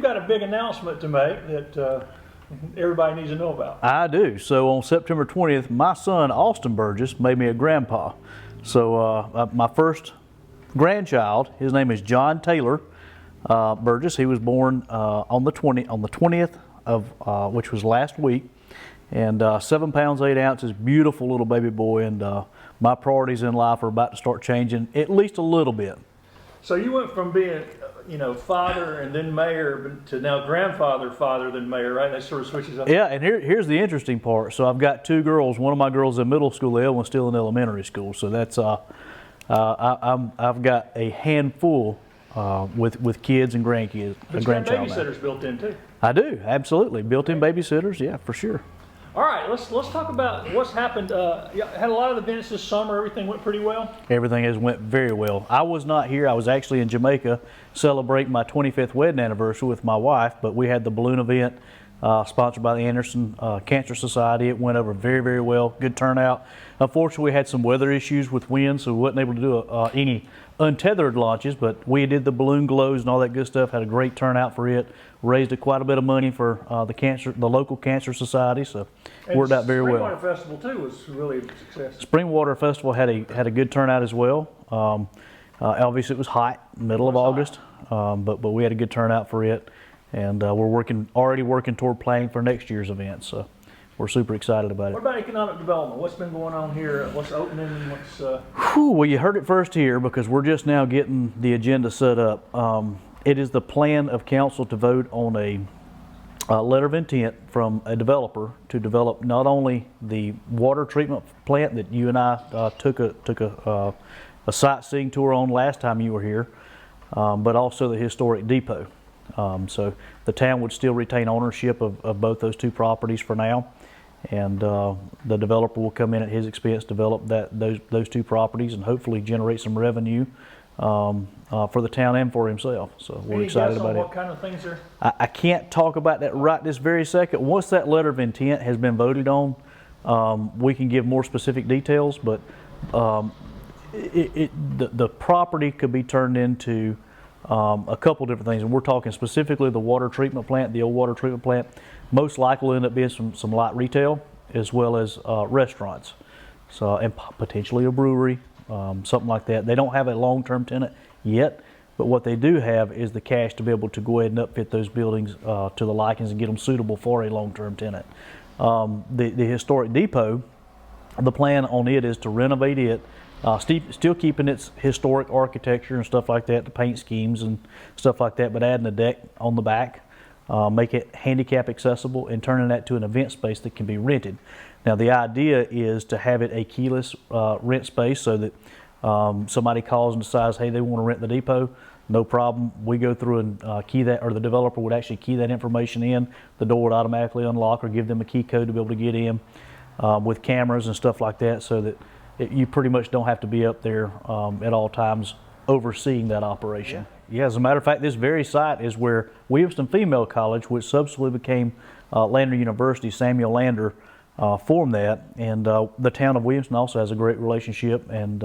you've got a big announcement to make that everybody needs to know about. I do. So on September 20th, my son, Austin Burgess, made me a grandpa. So my first grandchild, his name is John Taylor Burgess. He was born on the 20th of which was last week, and 7 pounds 8 ounces, beautiful little baby boy. And my priorities in life are about to start changing at least a little bit. So you went from being, father and then mayor to now grandfather, father, then mayor, right? That sort of switches up. Yeah, and here's the interesting part. So I've got 2 girls. One of my girls in middle school, the other one's still in elementary school. So that's I've got a handful with kids and grandkids. But you got babysitters built in too. I do, absolutely. Built-in babysitters, yeah, for sure. All right, let's talk about what's happened. You had a lot of events this summer. Everything went pretty well? Everything has went very well. I was not here. I was actually in Jamaica celebrating my 25th wedding anniversary with my wife, but we had the balloon event sponsored by the Anderson Cancer Society. It went over very, very well. Good turnout. Unfortunately, we had some weather issues with wind, so we wasn't able to do any untethered launches, but we did the balloon glows and all that good stuff. Had a great turnout for it. Raised quite a bit of money for the local cancer society, so and worked out very well. Springwater Festival too was really a success. Springwater Festival had a good turnout as well. Obviously, it was hot, middle of August, but we had a good turnout for it, and we're already working toward planning for next year's event. So we're super excited about it. What about economic development? What's been going on here? What's opening? Well, you heard it first here because we're just now getting the agenda set up. It is the plan of council to vote on a letter of intent from a developer to develop not only the water treatment plant that you and I took a sightseeing tour on last time you were here, but also the historic depot. So the town would still retain ownership of both those 2 properties for now, and the developer will come in at his expense, develop those 2 properties, and hopefully generate some revenue for the town and for himself. So we're excited about it. What kind of things are? I can't talk about that right this very second. Once that letter of intent has been voted on, we can give more specific details, but the property could be turned into a couple different things, and we're talking specifically the water treatment plant, the old water treatment plant. Most likely will end up being some light retail as well as restaurants, so and potentially a brewery. Something like that. They don't have a long-term tenant yet, but what they do have is the cash to be able to go ahead and upfit those buildings to the likings and get them suitable for a long-term tenant. The historic depot, the plan on it is to renovate it, still keeping its historic architecture and stuff like that, the paint schemes and stuff like that, but adding a deck on the back, make it handicap accessible, and turning that to an event space that can be rented. Now the idea is to have it a keyless rent space so that somebody calls and decides, hey, they want to rent the depot, no problem. We go through and key that, or the developer would actually key that information in. The door would automatically unlock or give them a key code to be able to get in with cameras and stuff like that, so that you pretty much don't have to be up there at all times overseeing that operation. Yeah, as a matter of fact, this very site is where Williamston Female College, which subsequently became Lander University, Samuel Lander, formed that, and the town of Williamston also has a great relationship and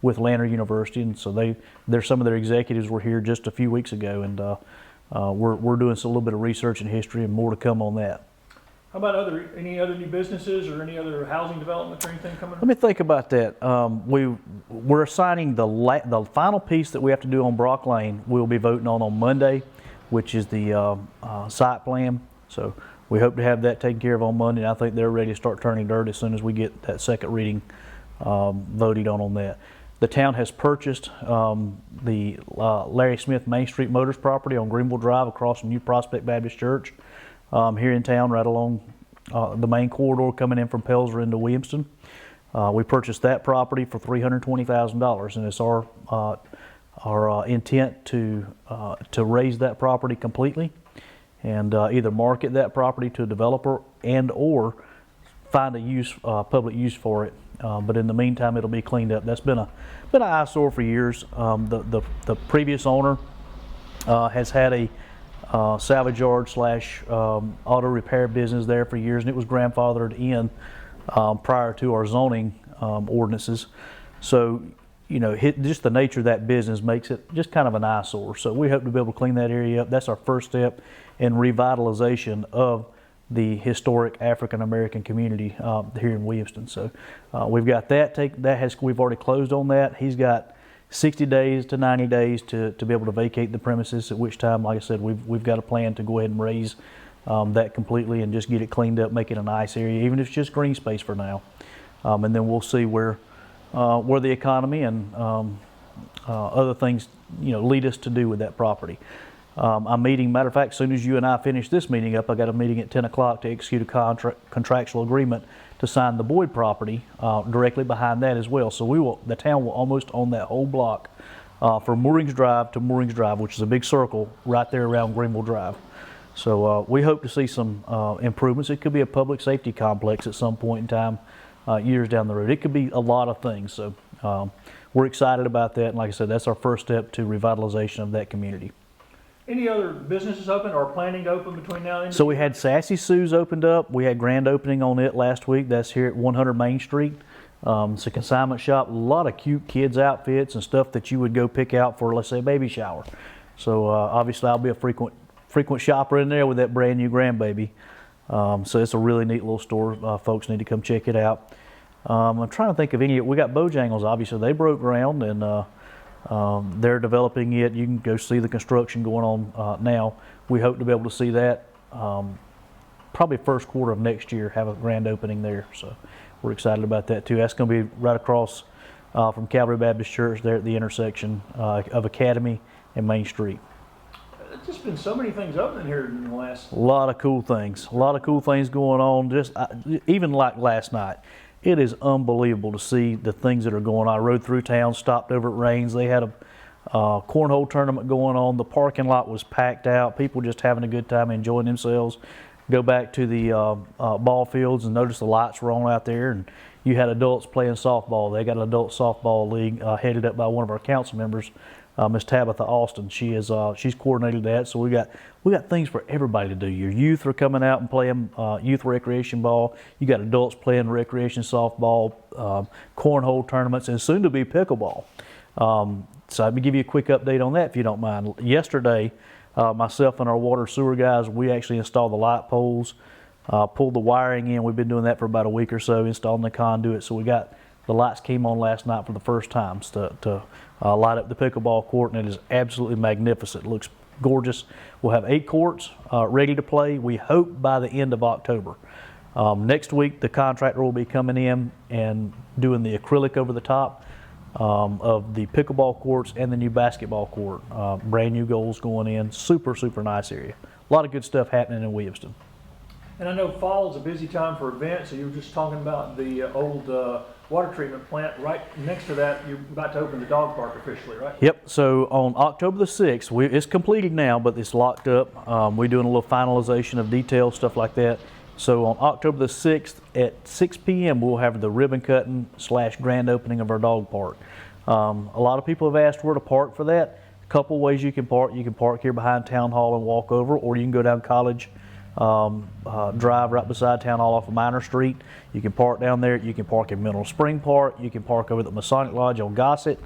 with Lander University, and so some of their executives were here just a few weeks ago, and we're doing a little bit of research and history and more to come on that. How about any other new businesses or any other housing developments or anything coming up? Let me think about that. We're assigning the final piece that we have to do on Brock Lane. We'll be voting on Monday, which is the site plan. So we hope to have that taken care of on Monday, and I think they're ready to start turning dirt as soon as we get that second reading voted on that. The town has purchased the Larry Smith Main Street Motors property on Greenville Drive across from New Prospect Baptist Church here in town, right along the main corridor coming in from Pelzer into Williamston. We purchased that property for $320,000, and it's our intent to raise that property completely and either market that property to a developer and or find a public use for it. But in the meantime, it'll be cleaned up. That's been an eyesore for years. The previous owner has had a salvage yard / auto repair business there for years, and it was grandfathered in prior to our zoning ordinances. So just the nature of that business makes it just kind of an eyesore. So we hope to be able to clean that area up. That's our first step in revitalization of the historic African American community here in Williamston. So we've got that. We've already closed on that. He's got 60 days to 90 days to be able to vacate the premises, at which time, like I said, we've got a plan to go ahead and raise that completely and just get it cleaned up, make it a nice area, even if it's just green space for now. And then we'll see where the economy and other things lead us to do with that property. I'm meeting, matter of fact, as soon as you and I finish this meeting up, I got a meeting at 10 o'clock to execute a contractual agreement to sign the Boyd property directly behind that as well. So the town will almost own that whole block from Moorings Drive to Moorings Drive, which is a big circle right there around Greenville Drive. So we hope to see some improvements. It could be a public safety complex at some point in time, years down the road. It could be a lot of things. So we're excited about that. And like I said, that's our first step to revitalization of that community. Any other businesses open or planning to open between now and then? So we had Sassy Sue's opened up. We had grand opening on it last week. That's here at 100 Main Street. It's a consignment shop. A lot of cute kids outfits and stuff that you would go pick out for, let's say, a baby shower. So obviously I'll be a frequent shopper in there with that brand new grandbaby. So it's a really neat little store. Folks need to come check it out. I'm trying to think of any. We got Bojangles, obviously. They broke ground and they're developing it. You can go see the construction going on now. We hope to be able to see that probably first quarter of next year, have a grand opening there. So we're excited about that too. That's going to be right across from Calvary Baptist Church there at the intersection of Academy and Main Street. There's just been so many things opening here in the last... A lot of cool things. A lot of cool things going on. Just even like last night. It is unbelievable to see the things that are going on. I rode through town, stopped over at Rains. They had a cornhole tournament going on. The parking lot was packed out. People just having a good time, enjoying themselves. Go back to the ball fields and notice the lights were on out there. And you had adults playing softball. They got an adult softball league headed up by one of our council members, Miss Tabitha Austin. She's coordinated that. So we got things for everybody to do. Your youth are coming out and playing youth recreation ball. You got adults playing recreation softball, cornhole tournaments, and soon to be pickleball. So let me give you a quick update on that if you don't mind. Yesterday, myself and our water sewer guys, we actually installed the light poles, pulled the wiring in. We've been doing that for about a week or so, installing the conduit. So the lights came on last night for the first time to light up the pickleball court, and it is absolutely magnificent. It looks gorgeous. We'll have 8 courts ready to play, we hope by the end of October. Next week, the contractor will be coming in and doing the acrylic over the top of the pickleball courts and the new basketball court. Brand new goals going in. Super, super nice area. A lot of good stuff happening in Williamston. And I know fall is a busy time for events, so you were just talking about the old water treatment plant. Right next to that, you're about to open the dog park officially, right? Yep, so on October the 6th, it's completed now, but it's locked up. We're doing a little finalization of details, stuff like that. So on October the 6th at 6 p.m., we'll have the ribbon cutting / grand opening of our dog park. A lot of people have asked where to park for that. A couple ways you can park. You can park here behind Town Hall and walk over, or you can go down College Drive right beside Town Hall off of Minor Street. You can park down there. You can park in Mineral Spring Park. You can park over at the Masonic Lodge on Gossett.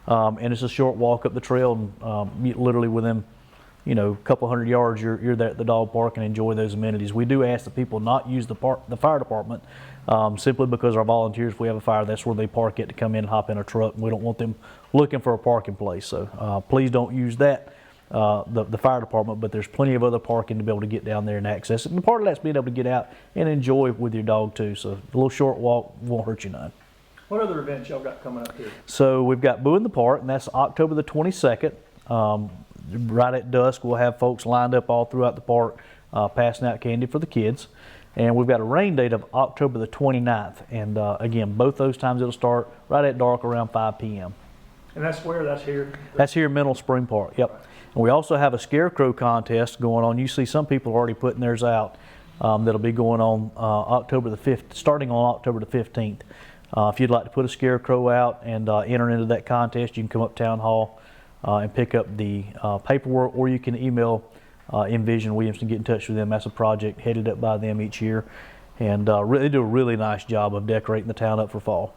And it's a short walk up the trail, and literally within a couple hundred yards, you're there at the dog park and enjoy those amenities. We do ask that people not use the fire department simply because our volunteers, if we have a fire, that's where they park it to come in and hop in a truck. And we don't want them looking for a parking place. So please don't use that. The fire department, but there's plenty of other parking to be able to get down there and access it. And part of that's being able to get out and enjoy with your dog too. So a little short walk won't hurt you none. What other events y'all got coming up here? So we've got Boo in the Park, and that's October the 22nd. Right at dusk, we'll have folks lined up all throughout the park passing out candy for the kids. And we've got a rain date of October the 29th. And again, both those times it'll start right at dark around 5 p.m. And that's where? That's here? That's here in Mineral Spring Park, yep. Right. And we also have a Scarecrow Contest going on. You see some people are already putting theirs out. That'll be going on starting on October the 15th. If you'd like to put a Scarecrow out and enter into that contest, you can come up Town Hall and pick up the paperwork, or you can email Envision Williamston, get in touch with them. That's a project headed up by them each year. And they do a really nice job of decorating the town up for fall.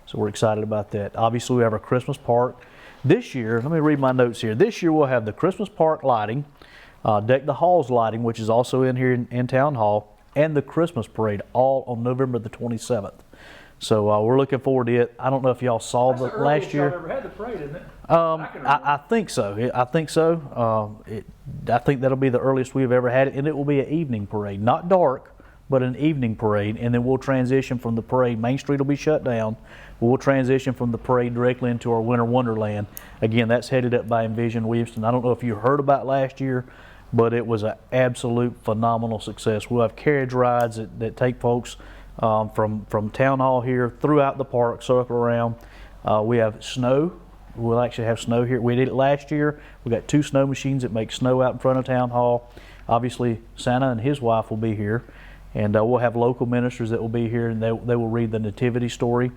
So we're excited about that. Obviously, we have our Christmas park. This year, let me read my notes here. This year we'll have the Christmas park lighting, Deck the Halls lighting, which is also in here in Town Hall, and the Christmas parade, all on November the 27th. So we're looking forward to it. I don't know if y'all saw the last year. Y'all ever had the parade, isn't it? I think so. I think so. I think that'll be the earliest we've ever had it, and it will be an evening parade, not dark, but an evening parade. And then we'll transition from the parade. Main Street will be shut down. We'll transition from the parade directly into our Winter Wonderland. Again, that's headed up by Envision Williamston. I don't know if you heard about last year, but it was an absolute phenomenal success. We'll have carriage rides that take folks from Town Hall here throughout the park, circle around. We have snow. We'll actually have snow here. We did it last year. We got 2 snow machines that make snow out in front of Town Hall. Obviously, Santa and his wife will be here, and we'll have local ministers that will be here, and they will read the nativity story.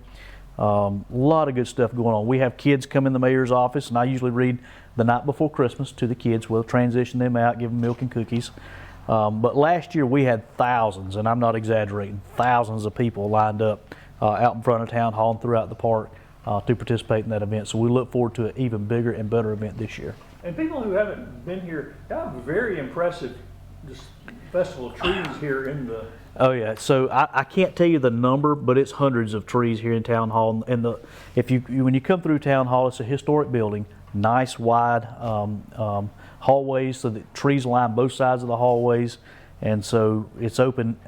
A lot of good stuff going on. We have kids come in the mayor's office, and I usually read the night before Christmas to the kids. We'll transition them out, give them milk and cookies. But last year we had thousands, and I'm not exaggerating, thousands of people lined up out in front of Town Hall and throughout the park to participate in that event. So we look forward to an even bigger and better event this year. And people who haven't been here, got a very impressive just festival of trees here in the... Oh yeah, so I can't tell you the number, but it's hundreds of trees here in Town Hall. And when you come through Town Hall, it's a historic building, nice wide hallways, so the trees line both sides of the hallways, and so it's open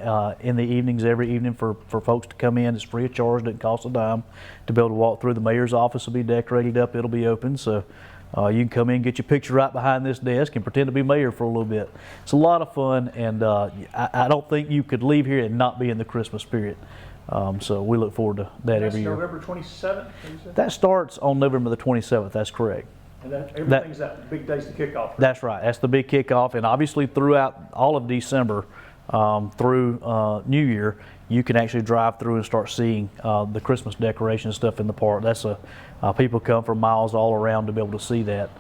in the evenings every evening for folks to come in. It's free of charge, doesn't cost a dime to be able to walk through. The mayor's office will be decorated up, it'll be open, so you can come in, get your picture right behind this desk and pretend to be mayor for a little bit. It's a lot of fun, and I don't think you could leave here and not be in the Christmas spirit. So we look forward to that every year. November 27th? That starts on November the 27th, that's correct. And everything's that big day's the kickoff. That's right, that's the big kickoff, and obviously throughout all of December through New Year, you can actually drive through and start seeing the Christmas decoration stuff in the park. That's people come from miles all around to be able to see that,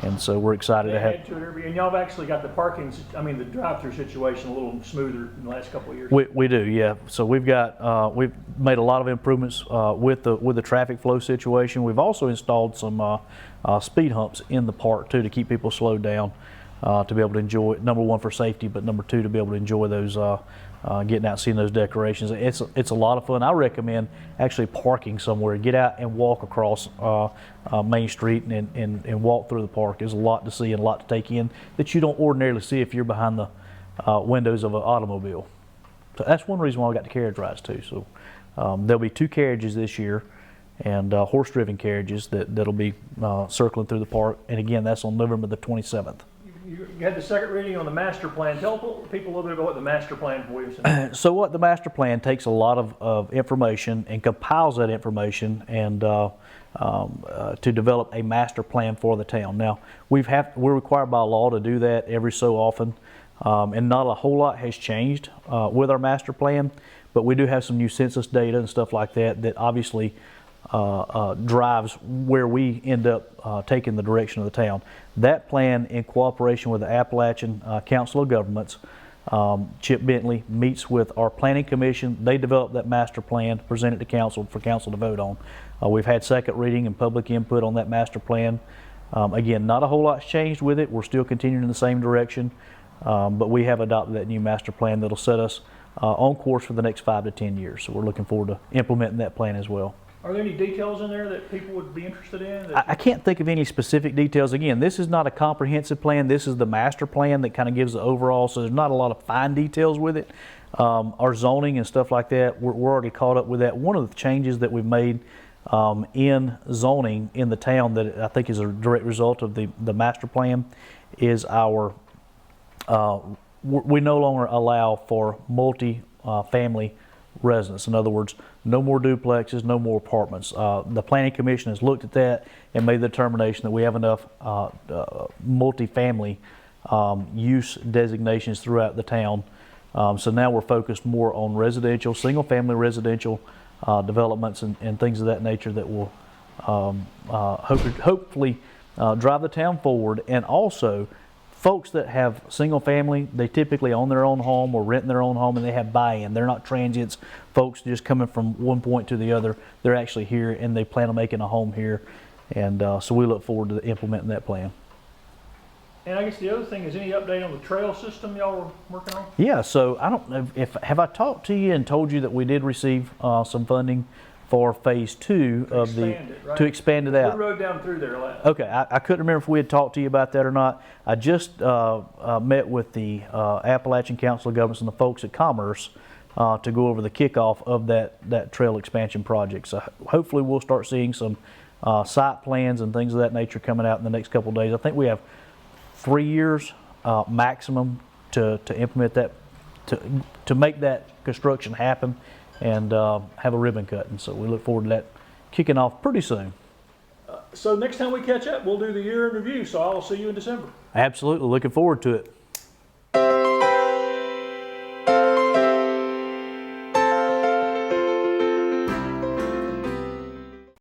and so we're excited to have. And y'all have actually got the parking, the drive-through situation a little smoother in the last couple of years. We do, yeah. So we've made a lot of improvements with the traffic flow situation. We've also installed some speed humps in the park too to keep people slowed down to be able to enjoy. Number one, for safety, but number two, to be able to enjoy those. Getting out, seeing those decorations. It's a lot of fun. I recommend actually parking somewhere. Get out and walk across Main Street and walk through the park. There's a lot to see and a lot to take in that you don't ordinarily see if you're behind the windows of an automobile. So that's one reason why we got the carriage rides too. So there'll be 2 carriages this year, and horse-driven carriages that'll be circling through the park. And again, that's on November the 27th. You had the second reading on the master plan. Tell people a little bit about what the master plan for Williamston is. So what the master plan takes a lot of information and compiles that information and to develop a master plan for the town. Now, we're required by law to do that every so often, and not a whole lot has changed with our master plan, but we do have some new census data and stuff like that obviously drives where we end up taking the direction of the town. That plan, in cooperation with the Appalachian Council of Governments, Chip Bentley meets with our planning commission. They develop that master plan, present it to council for council to vote on. We've had second reading and public input on that master plan. Again, not a whole lot's changed with it. We're still continuing in the same direction, but we have adopted that new master plan that'll set us on course for the next 5 to 10 years. So we're looking forward to implementing that plan as well. Are there any details in there that people would be interested in? I can't think of any specific details. Again, this is not a comprehensive plan. This is the master plan that kind of gives the overall, so there's not a lot of fine details with it. Our zoning and stuff like that, we're already caught up with that. One of the changes that we've made in zoning in the town that I think is a direct result of the master plan is we no longer allow for multi-family residents. In other words, no more duplexes, no more apartments. The Planning Commission has looked at that and made the determination that we have enough multifamily use designations throughout the town. So now we're focused more on residential, single-family residential developments and things of that nature that will hopefully drive the town forward, and also folks that have single family, they typically own their own home or renting their own home, and they have buy-in. They're not transients, folks just coming from one point to the other. They're actually here, and they plan on making a home here. And so we look forward to implementing that plan. And I guess the other thing is, any update on the trail system y'all were working on? Yeah, so I don't know if, have I talked to you and told you that we did receive some funding for phase 2 of the, Right? to expand it out. We rode down through there last. Okay, I couldn't remember if we had talked to you about that or not. I just met with the Appalachian Council of Governments and the folks at Commerce to go over the kickoff of that trail expansion project. So hopefully we'll start seeing some site plans and things of that nature coming out in the next couple of days. I think we have 3 years maximum to implement that, to make that construction happen and have a ribbon cut. And so we look forward to that kicking off pretty soon. So next time we catch up, we'll do the year in review. So I'll see you in December. Absolutely, looking forward to it.